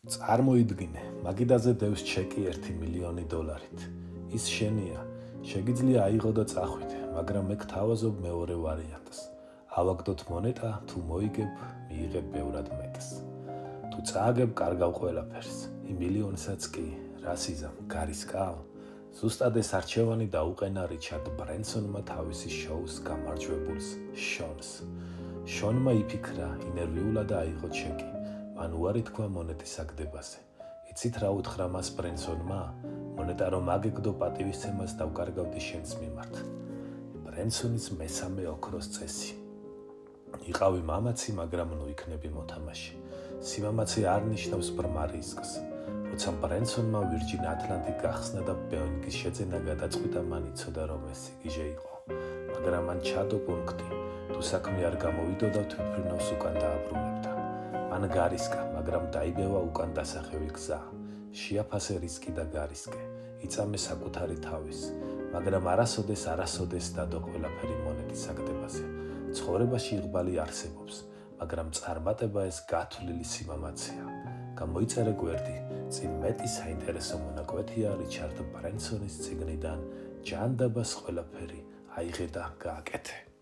წარმოიდგინე, მაგიდაზე დევს ჩეკი $1,000,000-ით. ის შენია, შეგიძლია აიღო და წახვიდე, მაგრამ მე გთავაზობ მეორე ვარიანტს. ავაგდოთ მონეტა, თუ მოიგებ, მიიღებ ბევრად მეტს. თუ წააგებ, კარგავ ყველაფერს. იმ მილიონსაც კი, რას იზამ, გარისკავ? ზუსტად ეს არჩევანი დაუყენა რიჩარდ ბრენსონმა თავისი შოუს გამარჯვებულს, შონს. შონმა იფიქრა, ინერვიულად აიღო ჩეკი. მან უარი თქვა მონეტის აგდებაზე. იცით რა უთხრა მას ბრენსონმა? მონეტა რომ აგეგდო პატივისცემას დავკარგავდი შენს მიმართ. ბრენსონის მესამე ოქროს წესი. იყავი მამაცი, მაგრამ ნუ იქნები მოთამაშე. სიმამაცე არ ნიშნავს ბრმა რისკს. როცა ბრენსონმა ვირჯინ ატლანტი გახსნა და ბეონგის შეძენა გადაწყვიტა, მან იცოდა რომ ეს სიგიჟე იყო. მაგრამ მან ჩადო პუნქტი. თუ საქმე არ გამოვიდოდა, თვითმფრინავს უკან დააბრუნებდა. მან გარისკა, მაგრამ დაიბევა უკან დასახევი გზა. შეაფასე რისკი და გარისკე. იწამე საკუთარი თავის, მაგრამ არასოდეს დადო ყველაფერი მონეტის აგდებაზე. ცხოვრებაში იღბალი არსებობს, მაგრამ წარმატება ეს გათვლილი სიმამაცეა. გამოიწერე გვერდი, წინ მეტი საინტერესო მონაკვეთია რიჩარდ ბრენსონის წიგნიდან „ჯანდაბას ყველაფერი აიღე და გააკეთე“.